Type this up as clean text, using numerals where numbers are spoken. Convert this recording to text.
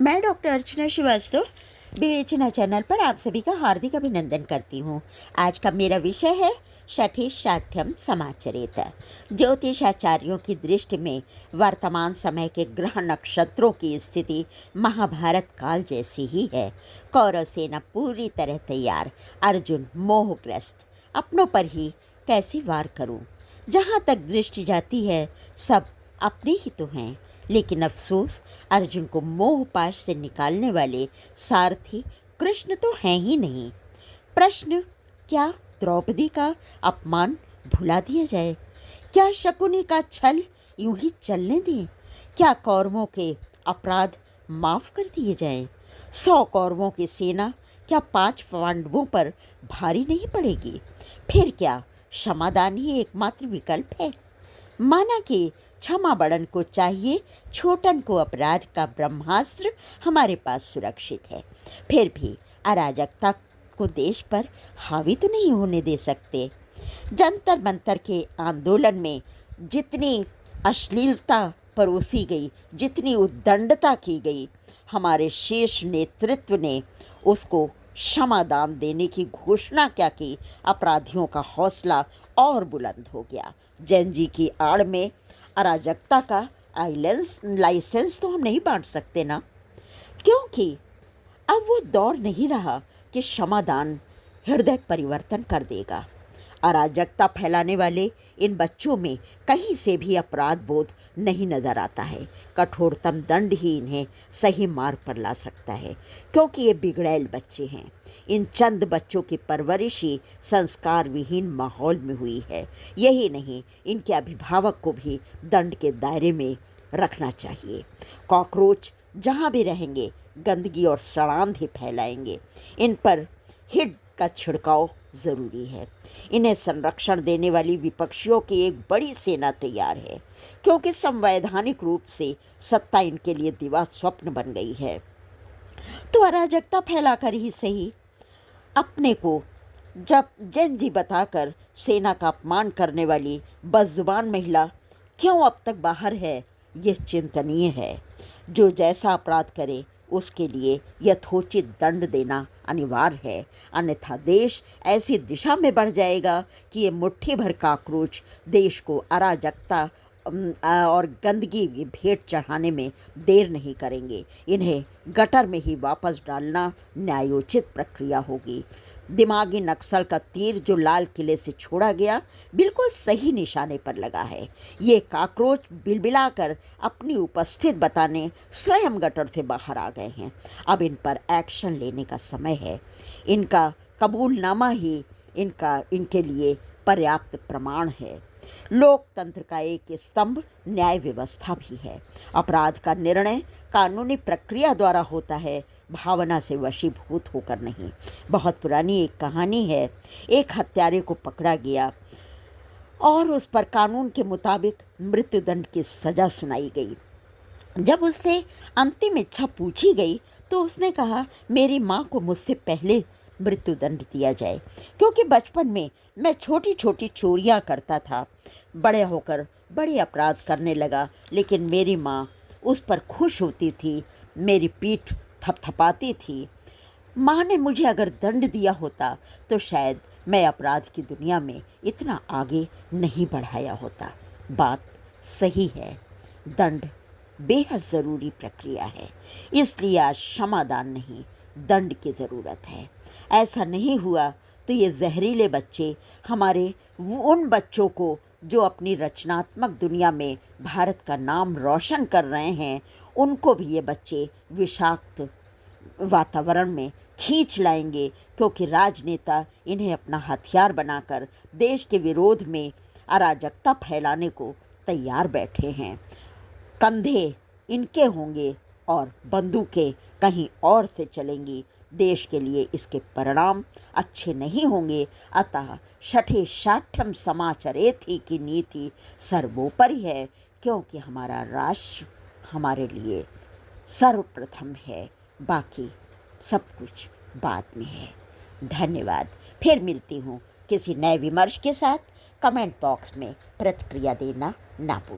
मैं डॉक्टर अर्चना श्रीवास्तव विवेचना चैनल पर आप सभी का हार्दिक अभिनंदन करती हूँ। आज का मेरा विषय है षठे शाठ्यम समाचरेत। ज्योतिषाचार्यों की दृष्टि में वर्तमान समय के ग्रह नक्षत्रों की स्थिति महाभारत काल जैसी ही है। कौरव सेना पूरी तरह तैयार, अर्जुन मोहग्रस्त, अपनों पर ही कैसे वार करूं। जहाँ तक दृष्टि जाती है सब अपने ही तो हैं, लेकिन अफसोस अर्जुन को मोह पाश से निकालने वाले सारथी कृष्ण तो हैं ही नहीं। प्रश्न, क्या द्रौपदी का अपमान भुला दिया जाए? क्या शकुनी का छल यूं ही चलने दें? क्या कौरवों के अपराध माफ कर दिए जाएं? 100 कौरवों की सेना क्या 5 पांडवों पर भारी नहीं पड़ेगी? फिर क्या क्षमादान ही एकमात्र विकल्प है? माना कि क्षमा बड़न को चाहिए, छोटन को अपराध का ब्रह्मास्त्र हमारे पास सुरक्षित है। फिर भी अराजकता को देश पर हावी तो नहीं होने दे सकते। जंतर मंतर के आंदोलन में जितनी अश्लीलता परोसी गई, जितनी उद्दंडता की गई, हमारे शीर्ष नेतृत्व ने उसको क्षमादान देने की घोषणा क्या की, अपराधियों का हौसला और बुलंद हो गया। जैन जी की आड़ में अराजकता का लाइसेंस तो हम नहीं बांट सकते ना, क्योंकि अब वो दौर नहीं रहा कि क्षमादान हृदय परिवर्तन कर देगा। अराजकता फैलाने वाले इन बच्चों में कहीं से भी अपराध बोध नहीं नजर आता है। कठोरतम दंड ही इन्हें सही मार्ग पर ला सकता है, क्योंकि ये बिगड़ैल बच्चे हैं। इन चंद बच्चों की परवरिश ही संस्कार विहीन माहौल में हुई है। यही नहीं, इनके अभिभावक को भी दंड के दायरे में रखना चाहिए। कॉकरोच जहाँ भी रहेंगे गंदगी और सड़ांध ही फैलाएंगे। इन पर हिट का छिड़काव ज़रूरी है। इन्हें संरक्षण देने वाली विपक्षियों की एक बड़ी सेना तैयार है, क्योंकि संवैधानिक रूप से सत्ता इनके लिए दिवा स्वप्न बन गई है। तो अराजकता फैलाकर ही सही, अपने को जब जैन जी बताकर सेना का अपमान करने वाली बदजुबान महिला क्यों अब तक बाहर है, यह चिंतनीय है। जो जैसा अपराध करे उसके लिए यथोचित दंड देना अनिवार्य है, अन्यथा देश ऐसी दिशा में बढ़ जाएगा कि ये मुट्ठी भर काकरोच देश को अराजकता और गंदगी की भेंट चढ़ाने में देर नहीं करेंगे। इन्हें गटर में ही वापस डालना न्यायोचित प्रक्रिया होगी। दिमागी नक्सल का तीर जो लाल किले से छोड़ा गया बिल्कुल सही निशाने पर लगा है। ये काकरोच बिलबिलाकर अपनी उपस्थित बताने स्वयं गटर से बाहर आ गए हैं। अब इन पर एक्शन लेने का समय है। इनका कबूलनामा ही इनके लिए पर्याप्त प्रमाण है। लोकतंत्र का एक स्तंभ न्याय व्यवस्था भी है। अपराध का निर्णय कानूनी प्रक्रिया द्वारा होता है, भावना से वशीभूत होकर नहीं। बहुत पुरानी एक कहानी है। एक हत्यारे को पकड़ा गया और उस पर कानून के मुताबिक मृत्युदंड की सजा सुनाई गई। जब उससे अंतिम इच्छा पूछी गई तो उसने कहा, मेरी माँ को मुझसे पहले मृत्युदंड दिया जाए, क्योंकि बचपन में मैं छोटी छोटी चोरियां करता था। बड़े होकर बड़े अपराध करने लगा, लेकिन मेरी माँ उस पर खुश होती थी, मेरी पीठ थपथपाती थी। माँ ने मुझे अगर दंड दिया होता तो शायद मैं अपराध की दुनिया में इतना आगे नहीं बढ़ाया होता। बात सही है, दंड बेहद ज़रूरी प्रक्रिया है, इसलिए आज क्षमादान नहीं दंड की ज़रूरत है। ऐसा नहीं हुआ तो ये जहरीले बच्चे हमारे उन बच्चों को जो अपनी रचनात्मक दुनिया में भारत का नाम रोशन कर रहे हैं, उनको भी ये बच्चे विषाक्त वातावरण में खींच लाएंगे, क्योंकि राजनेता इन्हें अपना हथियार बनाकर देश के विरोध में अराजकता फैलाने को तैयार बैठे हैं। कंधे इनके होंगे और बंदूकें कहीं और से चलेंगी। देश के लिए इसके परिणाम अच्छे नहीं होंगे। अतः षठे शाठ्यम समाचरेत ही की नीति सर्वोपरि है, क्योंकि हमारा राष्ट्र हमारे लिए सर्वप्रथम है, बाकी सब कुछ बाद में है। धन्यवाद। फिर मिलती हूँ किसी नए विमर्श के साथ। कमेंट बॉक्स में प्रतिक्रिया देना ना भूलें।